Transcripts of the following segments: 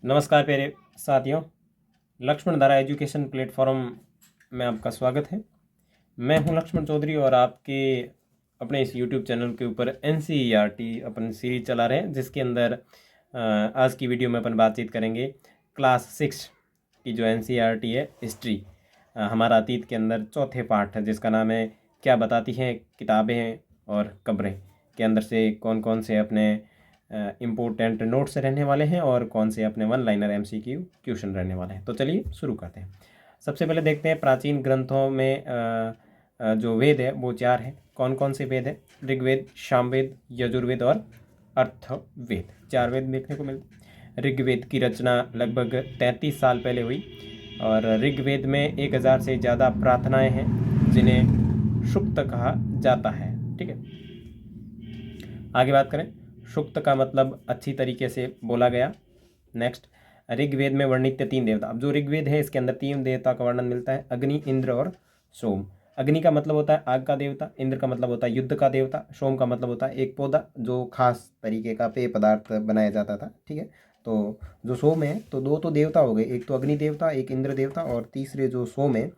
नमस्कार प्यारे साथियों, लक्ष्मण धारा एजुकेशन प्लेटफॉर्म में आपका स्वागत है। मैं हूं लक्ष्मण चौधरी और आपके अपने इस यूट्यूब चैनल के ऊपर NCERT अपन सीरीज चला रहे हैं, जिसके अंदर आज की वीडियो में अपन बातचीत करेंगे क्लास 6 की जो NCERT है हिस्ट्री, हमारा अतीत के अंदर चौथे पार्ट है, जिसका नाम है क्या बताती हैं किताबें और कब्रें, के अंदर से कौन कौन से अपने इम्पोर्टेंट नोट्स रहने वाले हैं और कौन से अपने वन लाइनर MCQ क्वेश्चन रहने वाले हैं। तो चलिए शुरू करते हैं। सबसे पहले देखते हैं प्राचीन ग्रंथों में जो वेद है वो 4 है। कौन कौन से वेद है? ऋग्वेद, सामवेद, यजुर्वेद और अर्थवेद। 4 वेद देखने को मिलते। ऋग्वेद की रचना लगभग 33 साल पहले हुई और ऋग्वेद में 1000 से ज़्यादा प्रार्थनाएं हैं, जिन्हें सूक्त कहा जाता है। ठीक है, आगे बात करें। सूक्त का मतलब अच्छी तरीके से बोला गया। नेक्स्ट, ऋग्वेद में वर्णित 3 देवता। अब जो ऋग्वेद है इसके अंदर 3 देवता का वर्णन मिलता है, अग्नि, इंद्र और सोम। अग्नि का मतलब होता है आग का देवता, इंद्र का मतलब होता है युद्ध का देवता, सोम का मतलब होता है एक पौधा जो खास तरीके का पेय पदार्थ बनाया जाता था। ठीक है, तो जो सोम है, तो 2 तो देवता हो गए, एक तो अग्नि देवता, एक इंद्र देवता, और तीसरे जो सोम है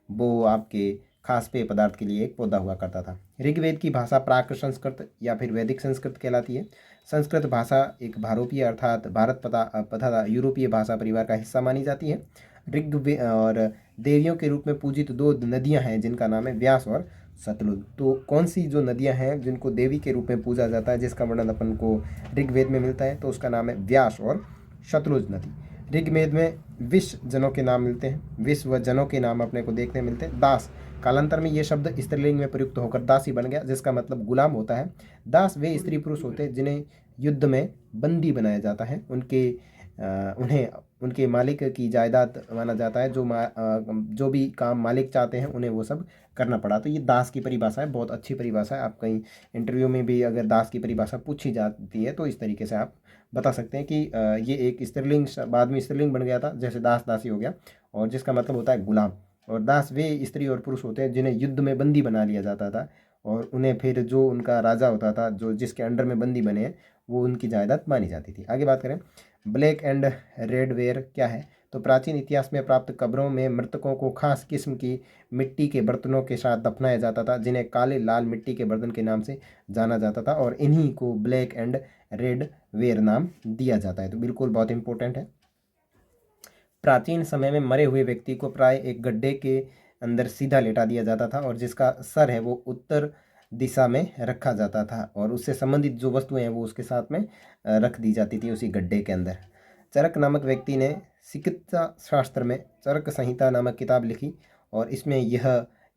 वो आपके खास पेय पदार्थ के लिए एक पौधा हुआ करता था। ऋग्वेद की भाषा प्राक संस्कृत या फिर वैदिक संस्कृत कहलाती है। संस्कृत भाषा एक भारोपीय अर्थात भारत तथा यूरोपीय भाषा परिवार का हिस्सा मानी जाती है। ऋग्वेद और देवियों के रूप में पूजित 2 नदियां हैं, जिनका नाम है व्यास और सतलुज। तो कौन सी जो नदियां हैं जिनको देवी के रूप में पूजा जाता है, जिसका वर्णन अपन को ऋग्वेद में मिलता है, तो उसका नाम है व्यास और सतलुज नदी। ऋग्वेद में विश्व जनों के नाम मिलते हैं, विश्व जनों के नाम अपने को देखने मिलते हैं। दास, कालांतर में ये शब्द स्त्रीलिंग में प्रयुक्त होकर दासी बन गया, जिसका मतलब गुलाम होता है। दास वे स्त्री पुरुष होते हैं जिन्हें युद्ध में बंदी बनाया जाता है, उन्हें उनके मालिक की जायदाद माना जाता है। जो भी काम मालिक चाहते हैं उन्हें वो सब करना पड़ा। तो ये दास की परिभाषा है, बहुत अच्छी परिभाषा है। आप कहीं इंटरव्यू में भी अगर दास की परिभाषा पूछी जाती है तो इस तरीके से आप बता सकते हैं कि ये एक स्त्रीलिंग, बाद में स्त्रीलिंग बन गया था, जैसे दास दासी हो गया, और जिसका मतलब होता है गुलाम। और दास वे स्त्री और पुरुष होते हैं जिन्हें युद्ध में बंदी बना लिया जाता था, और उन्हें फिर जो उनका राजा होता था, जो जिसके अंडर में बंदी बने हैं, वो उनकी जायदाद मानी जाती थी। आगे बात करें, ब्लैक एंड रेड वेयर क्या है? तो प्राचीन इतिहास में प्राप्त कब्रों में मृतकों को खास किस्म की मिट्टी के बर्तनों के साथ दफनाया जाता था, जिन्हें काले लाल मिट्टी के बर्तन के नाम से जाना जाता था, और इन्हीं को ब्लैक एंड रेड वेयर नाम दिया जाता है। तो बिल्कुल बहुत इंपॉर्टेंट है। प्राचीन समय में मरे हुए व्यक्ति को प्राय एक गड्ढे के अंदर सीधा लेटा दिया जाता था, और जिसका सर है वो उत्तर दिशा में रखा जाता था, और उससे संबंधित जो वस्तुएं हैं वो उसके साथ में रख दी जाती थी उसी गड्ढे के अंदर। चरक नामक व्यक्ति ने चिकित्सा शास्त्र में चरक संहिता नामक किताब लिखी, और इसमें यह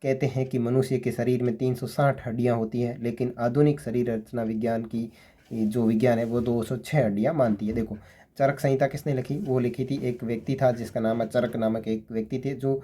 कहते हैं कि मनुष्य के शरीर में 360 हड्डियां होती हैं, लेकिन आधुनिक शरीर रचना विज्ञान की जो विज्ञान है वो 206 हड्डियां मानती है। देखो, चरक संहिता किसने लिखी? वो लिखी थी एक व्यक्ति था जिसका नाम है चरक नामक एक व्यक्ति थे, जो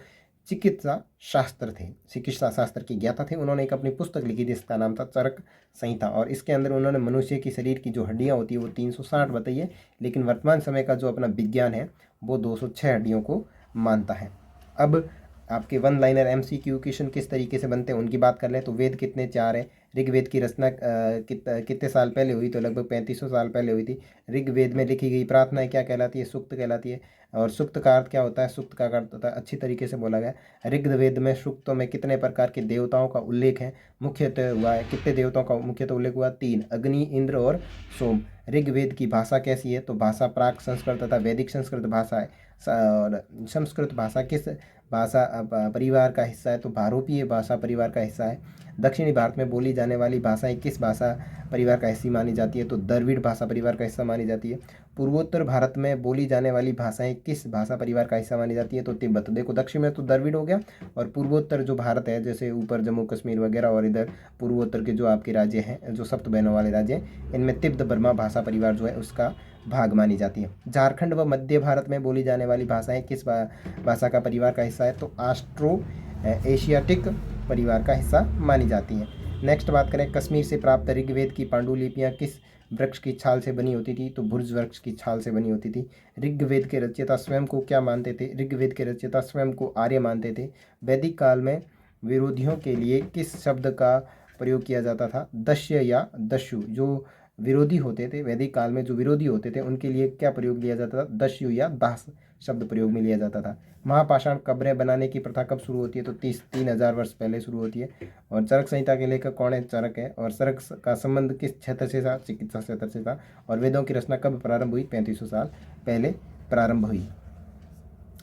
चिकित्सा शास्त्र थे, चिकित्सा शास्त्र के ज्ञाता थे। उन्होंने एक अपनी पुस्तक लिखी थी, इसका नाम था चरक संहिता, और इसके अंदर उन्होंने मनुष्य की शरीर की जो हड्डियां होती है वो 360 बताई है, लेकिन वर्तमान समय का जो अपना विज्ञान है वो 206 हड्डियों को मानता है। अब आपके वन लाइनर MCQ क्वेश्चन किस तरीके से बनते हैं उनकी बात कर लें, तो वेद कितने? 4 है। ऋग्वेद की रचना कितने साल पहले हुई? तो लगभग 3500 साल पहले हुई थी। ऋग्वेद में लिखी गई प्रार्थनाएं क्या कहलाती है? सूक्त कहलाती है। और सूक्त का अर्थ क्या होता है? सूक्त का अर्थ होता है अच्छी तरीके से बोला गया। ऋग्वेद में सूक्तों में कितने प्रकार के देवताओं का उल्लेख है? मुख्यतः हुआ है, कितने देवताओं का मुख्यतः उल्लेख हुआ? 3, अग्नि, इंद्र और सोम। ऋग्वेद की भाषा कैसी है? तो भाषा प्राक संस्कृत तथा वैदिक संस्कृत भाषा है। और संस्कृत भाषा किस भाषा परिवार का हिस्सा है? तो भारोपीय भाषा परिवार का हिस्सा है। दक्षिणी भारत में बोली जाने वाली भाषाएं किस भाषा परिवार का हिस्सा मानी जाती है? तो द्रविड़ भाषा परिवार का हिस्सा मानी जाती है। पूर्वोत्तर भारत में बोली जाने वाली भाषाएं किस भाषा परिवार का हिस्सा मानी जाती है? तो तिब्बत। देखो, दक्षिण में तो द्रविड़ हो गया, और पूर्वोत्तर जो भारत है, जैसे ऊपर जम्मू कश्मीर वगैरह, और इधर पूर्वोत्तर के जो आपके राज्य हैं, जो सप्त बहनों वाले राज्य हैं, इनमें तिब्बत बर्मा भाषा परिवार जो है उसका भाग मानी जाती है। झारखंड व मध्य भारत में बोली जाने वाली भाषाएं किस भाषा का परिवार का हिस्सा है? तो ऑस्ट्रो एशियाटिक परिवार का हिस्सा मानी जाती है। नेक्स्ट बात करें, कश्मीर से प्राप्त ऋग्वेद की पांडुलिपियां किस वृक्ष की छाल से बनी होती थी? तो भुर्ज वृक्ष की छाल से बनी होती थी। ऋग्वेद के रचयिता स्वयं को क्या मानते थे? ऋग्वेद के रचयिता स्वयं को आर्य मानते थे। वैदिक काल में विरोधियों के लिए किस शब्द का प्रयोग किया जाता था? दस्य या दस्यु। जो विरोधी होते थे, वैदिक काल में जो विरोधी होते थे उनके लिए क्या प्रयोग लिया जाता था, दस्यु या दास शब्द प्रयोग में लिया जाता था। महापाषाण कब्रें बनाने की प्रथा कब शुरू होती है, तो 3,000 वर्ष पहले शुरू होती है। और चरक संहिता के लेखक कौन है, चरक है। और चरक का संबंध किस क्षेत्र से था, चिकित्सा क्षेत्र से था। और वेदों की रचना कब प्रारंभ हुई, 3500 साल पहले प्रारंभ हुई।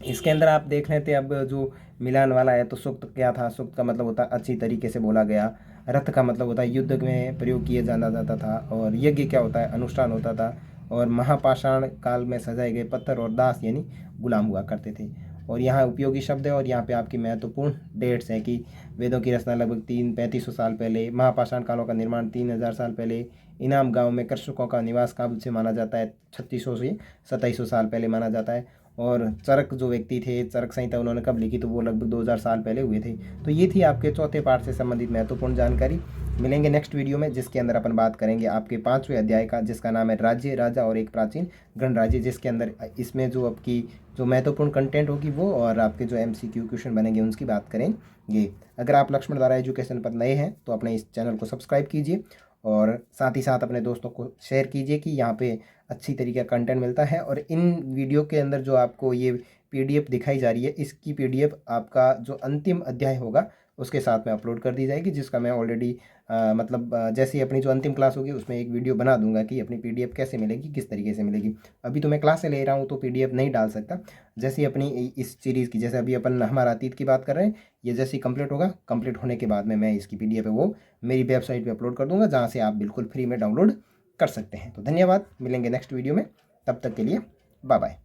इसके अंदर आप देख रहे थे अब जो मिलान वाला है, तो सूक्त क्या था, सूक्त का मतलब होता है अच्छी तरीके से बोला गया। रथ का मतलब होता है युद्ध में प्रयोग किए जाना जाता था। और यज्ञ क्या होता है, अनुष्ठान होता था। और महापाषाण काल में सजाए गए पत्थर और दास यानी गुलाम हुआ करते थे। और यहाँ उपयोगी शब्द है और यहाँ पे आपकी महत्वपूर्ण डेट्स हैं कि वेदों की रचना लगभग 3500 साल पहले, महापाषाण कालों का निर्माण 3000 साल पहले, इनाम गांव में कृषकों का निवास कब से माना जाता है, 3600 से 2700 साल पहले माना जाता है। और चरक जो व्यक्ति थे, चरक संहिता उन्होंने कब लिखी, तो वो लगभग 2000 साल पहले हुए थे। तो ये थी आपके चौथे पाठ से संबंधित महत्वपूर्ण जानकारी। मिलेंगे नेक्स्ट वीडियो में, जिसके अंदर अपन बात करेंगे आपके 5वें अध्याय का, जिसका नाम है राज्य, राजा और एक प्राचीन गणराज्य, जिसके अंदर इसमें जो आपकी जो महत्वपूर्ण कंटेंट होगी वो और आपके जो MCQ क्वेश्चन बनेंगे उनकी बात करेंगे। अगर आप लक्ष्मण धारा एजुकेशन पर नए हैं तो अपने इस चैनल को सब्सक्राइब कीजिए और साथ ही साथ अपने दोस्तों को शेयर कीजिए कि यहाँ पे अच्छी तरीके का कंटेंट मिलता है। और इन वीडियो के अंदर जो आपको ये PDF दिखाई जा रही है, इसकी PDF आपका जो अंतिम अध्याय होगा उसके साथ में अपलोड कर दी जाएगी, जिसका मैं ऑलरेडी जैसे ही अपनी जो अंतिम क्लास होगी उसमें एक वीडियो बना दूंगा कि अपनी PDF कैसे मिलेगी, किस तरीके से मिलेगी। अभी तो मैं क्लास से ले रहा हूँ तो PDF नहीं डाल सकता। जैसे ही अपनी इस सीरीज़ की, जैसे अभी अपन हमारा अतीत की बात कर रहे हैं, ये जैसे ही कंप्लीट होगा, कंप्लीट होने के बाद में मैं इसकी PDF है वो मेरी वेबसाइट पे अपलोड कर दूंगा, जहाँ से आप बिल्कुल फ्री में डाउनलोड कर सकते हैं। तो धन्यवाद, मिलेंगे नेक्स्ट वीडियो में, तब तक के लिए बाय बाय।